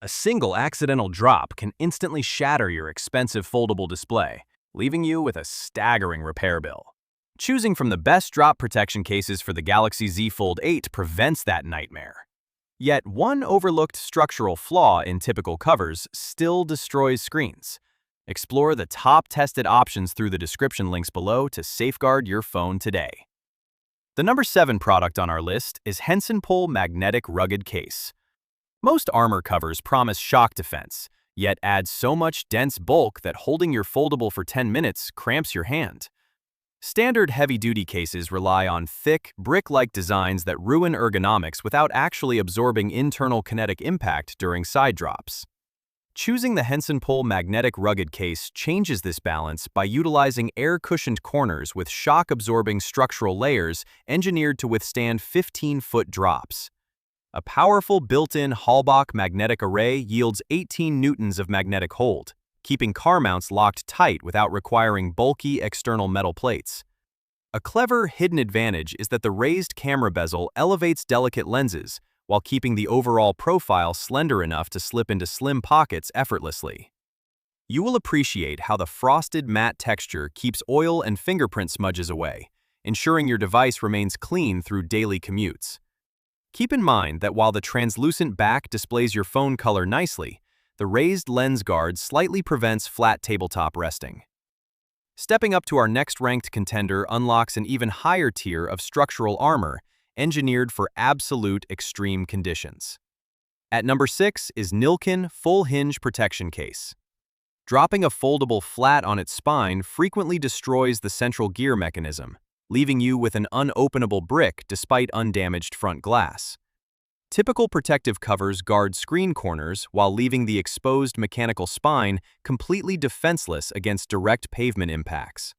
A single accidental drop can instantly shatter your expensive foldable display, leaving you with a staggering repair bill. Choosing from the best drop protection cases for the Galaxy Z Fold 8 prevents that nightmare. Yet one overlooked structural flaw in typical covers still destroys screens. Explore the top-tested options through the description links below to safeguard your phone today. The number 7 product on our list is Hensinple Magnetic Rugged Case. Most armor covers promise shock defense, yet add so much dense bulk that holding your foldable for 10 minutes cramps your hand. Standard heavy-duty cases rely on thick, brick-like designs that ruin ergonomics without actually absorbing internal kinetic impact during side drops. Choosing the Hensinple Magnetic Rugged Case changes this balance by utilizing air-cushioned corners with shock-absorbing structural layers engineered to withstand 15-foot drops. A powerful built-in Hallbach magnetic array yields 18 newtons of magnetic hold, keeping car mounts locked tight without requiring bulky external metal plates. A clever hidden advantage is that the raised camera bezel elevates delicate lenses while keeping the overall profile slender enough to slip into slim pockets effortlessly. You will appreciate how the frosted matte texture keeps oil and fingerprint smudges away, ensuring your device remains clean through daily commutes. Keep in mind that while the translucent back displays your phone color nicely, the raised lens guard slightly prevents flat tabletop resting. Stepping up to our next ranked contender unlocks an even higher tier of structural armor engineered for absolute extreme conditions. At number 6 is Nillkin Full Hinge Protection Case. Dropping a foldable flat on its spine frequently destroys the central gear mechanism, leaving you with an unopenable brick despite undamaged front glass. Typical protective covers guard screen corners while leaving the exposed mechanical spine completely defenseless against direct pavement impacts.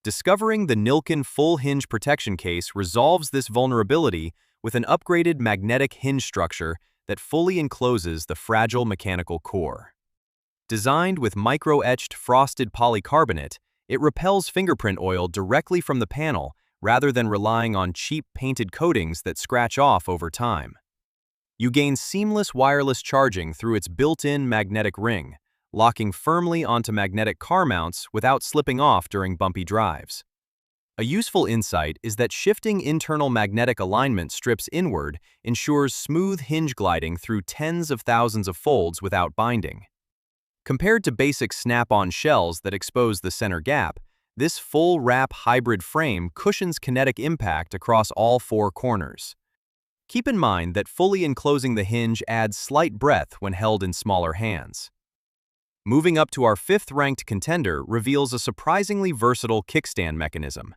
Discovering the Nillkin Full Hinge Protection Case resolves this vulnerability with an upgraded magnetic hinge structure that fully encloses the fragile mechanical core. Designed with micro-etched frosted polycarbonate, it repels fingerprint oil directly from the panel rather than relying on cheap painted coatings that scratch off over time. You gain seamless wireless charging through its built-in magnetic ring, locking firmly onto magnetic car mounts without slipping off during bumpy drives. A useful insight is that shifting internal magnetic alignment strips inward ensures smooth hinge gliding through tens of thousands of folds without binding. Compared to basic snap-on shells that expose the center gap, this full-wrap hybrid frame cushions kinetic impact across all 4 corners. Keep in mind that fully enclosing the hinge adds slight breadth when held in smaller hands. Moving up to our 5th-ranked contender reveals a surprisingly versatile kickstand mechanism.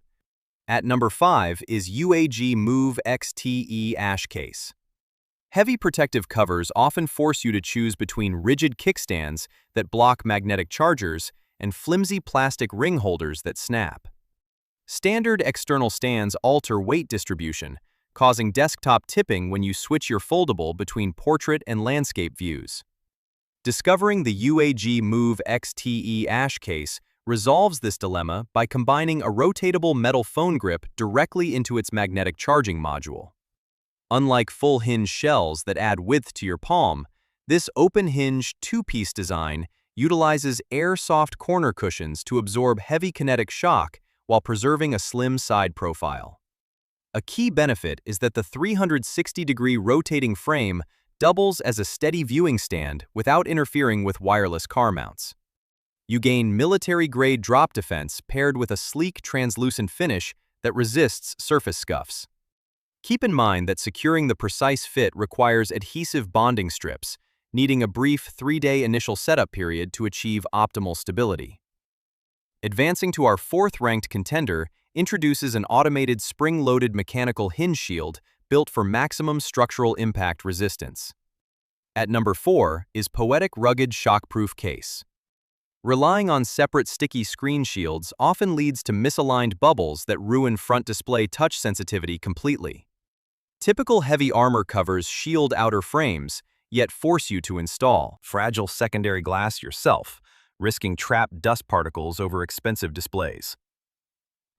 At number 5 is UAG Mouve XTE Ash Case. Heavy protective covers often force you to choose between rigid kickstands that block magnetic chargers and flimsy plastic ring holders that snap. Standard external stands alter weight distribution, causing desktop tipping when you switch your foldable between portrait and landscape views. Discovering the UAG Mouve XTE Ash Case resolves this dilemma by combining a rotatable metal phone grip directly into its magnetic charging module. Unlike full hinge shells that add width to your palm, this open hinge 2-piece design utilizes air-soft corner cushions to absorb heavy kinetic shock while preserving a slim side profile. A key benefit is that the 360-degree rotating frame doubles as a steady viewing stand without interfering with wireless car mounts. You gain military-grade drop defense paired with a sleek translucent finish that resists surface scuffs. Keep in mind that securing the precise fit requires adhesive bonding strips, needing a brief 3-day initial setup period to achieve optimal stability. Advancing to our 4th-ranked contender introduces an automated spring-loaded mechanical hinge shield built for maximum structural impact resistance. At number 4 is Poetic Rugged Shockproof Case. Relying on separate sticky screen shields often leads to misaligned bubbles that ruin front display touch sensitivity completely. Typical heavy armor covers shield outer frames, yet force you to install fragile secondary glass yourself, risking trapped dust particles over expensive displays.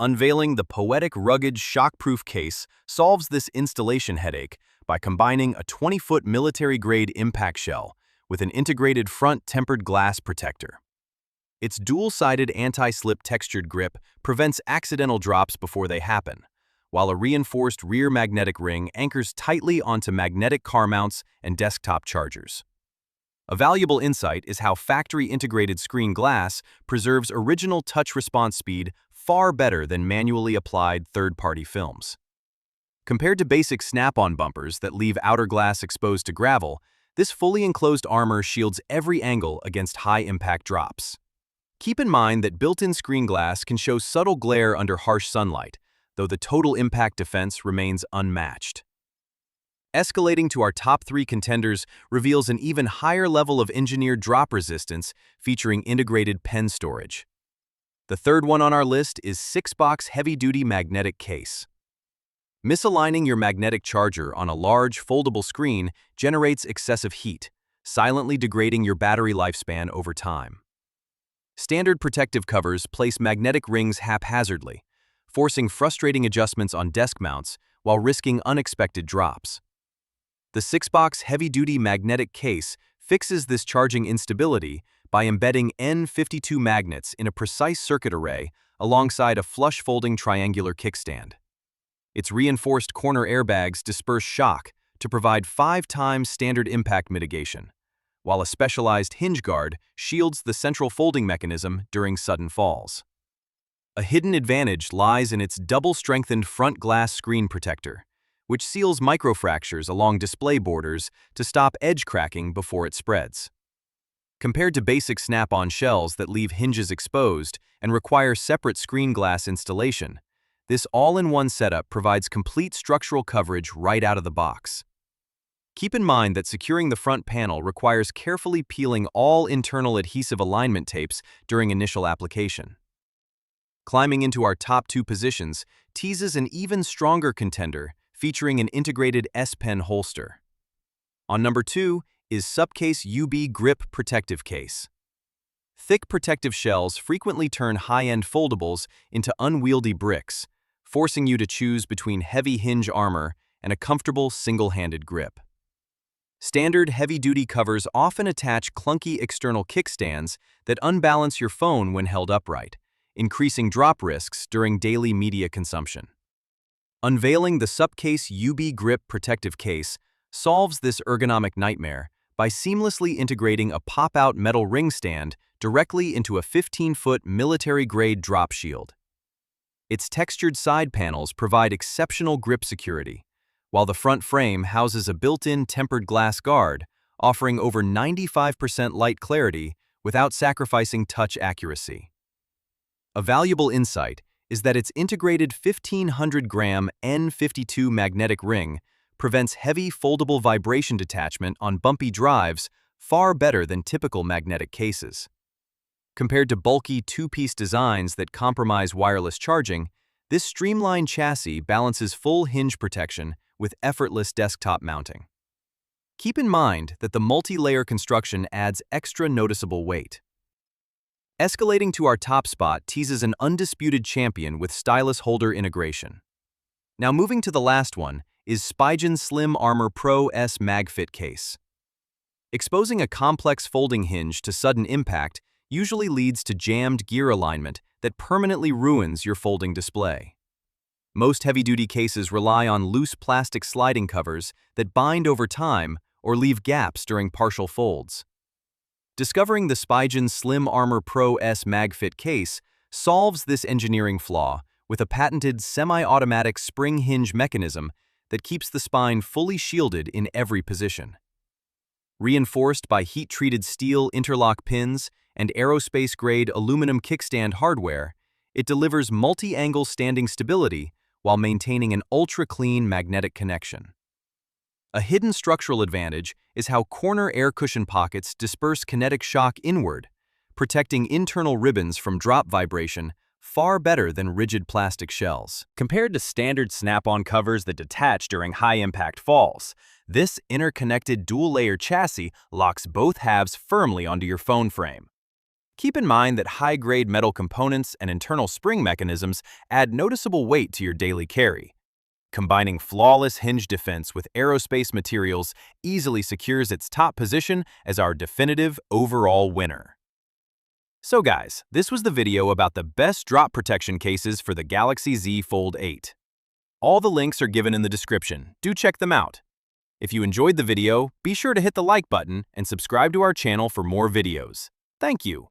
Unveiling the Poetic Rugged Shockproof Case solves this installation headache by combining a 20-foot military-grade impact shell with an integrated front tempered glass protector. Its dual-sided anti-slip textured grip prevents accidental drops before they happen, while a reinforced rear magnetic ring anchors tightly onto magnetic car mounts and desktop chargers. A valuable insight is how factory-integrated screen glass preserves original touch response speed far better than manually applied third-party films. Compared to basic snap-on bumpers that leave outer glass exposed to gravel, this fully enclosed armor shields every angle against high-impact drops. Keep in mind that built-in screen glass can show subtle glare under harsh sunlight, though the total impact defense remains unmatched. Escalating to our top 3 contenders reveals an even higher level of engineered drop resistance featuring integrated pen storage. The third one on our list is Sixbox heavy-duty magnetic case. Misaligning your magnetic charger on a large, foldable screen generates excessive heat, silently degrading your battery lifespan over time. Standard protective covers place magnetic rings haphazardly, forcing frustrating adjustments on desk mounts while risking unexpected drops. The Sixbox heavy-duty magnetic case fixes this charging instability by embedding N52 magnets in a precise circuit array alongside a flush-folding triangular kickstand. Its reinforced corner airbags disperse shock to provide 5 times standard impact mitigation, while a specialized hinge guard shields the central folding mechanism during sudden falls. A hidden advantage lies in its double-strengthened front glass screen protector, which seals microfractures along display borders to stop edge cracking before it spreads. Compared to basic snap-on shells that leave hinges exposed and require separate screen glass installation, this all-in-one setup provides complete structural coverage right out of the box. Keep in mind that securing the front panel requires carefully peeling all internal adhesive alignment tapes during initial application. Climbing into our top 2 positions teases an even stronger contender featuring an integrated S-Pen holster. On number 2 is Supcase UB Grip Protective Case. Thick protective shells frequently turn high-end foldables into unwieldy bricks, forcing you to choose between heavy hinge armor and a comfortable single-handed grip. Standard heavy-duty covers often attach clunky external kickstands that unbalance your phone when held upright, increasing drop risks during daily media consumption. Unveiling the Supcase UB Grip Protective Case solves this ergonomic nightmare by seamlessly integrating a pop-out metal ring stand directly into a 15-foot military-grade drop shield. Its textured side panels provide exceptional grip security, while the front frame houses a built-in tempered glass guard, offering over 95% light clarity without sacrificing touch accuracy. A valuable insight is that its integrated 1,500-gram N52 magnetic ring prevents heavy foldable vibration detachment on bumpy drives far better than typical magnetic cases. Compared to bulky 2-piece designs that compromise wireless charging, this streamlined chassis balances full hinge protection with effortless desktop mounting. Keep in mind that the multi-layer construction adds extra noticeable weight. Escalating to our top spot teases an undisputed champion with stylus holder integration. Now moving to the last one is Spigen Slim Armor Pro S MagFit case. Exposing a complex folding hinge to sudden impact usually leads to jammed gear alignment that permanently ruins your folding display. Most heavy-duty cases rely on loose plastic sliding covers that bind over time or leave gaps during partial folds. Discovering the Spigen Slim Armor Pro S MagFit case solves this engineering flaw with a patented semi-automatic spring hinge mechanism that keeps the spine fully shielded in every position. Reinforced by heat-treated steel interlock pins and aerospace-grade aluminum kickstand hardware, it delivers multi-angle standing stability while maintaining an ultra-clean magnetic connection. A hidden structural advantage is how corner air cushion pockets disperse kinetic shock inward, protecting internal ribbons from drop vibration far better than rigid plastic shells. Compared to standard snap-on covers that detach during high-impact falls, this interconnected dual-layer chassis locks both halves firmly onto your phone frame. Keep in mind that high-grade metal components and internal spring mechanisms add noticeable weight to your daily carry. Combining flawless hinge defense with aerospace materials easily secures its top position as our definitive overall winner. So guys, this was the video about the best drop protection cases for the Galaxy Z Fold 8. All the links are given in the description. Do check them out. If you enjoyed the video, be sure to hit the like button and subscribe to our channel for more videos. Thank you.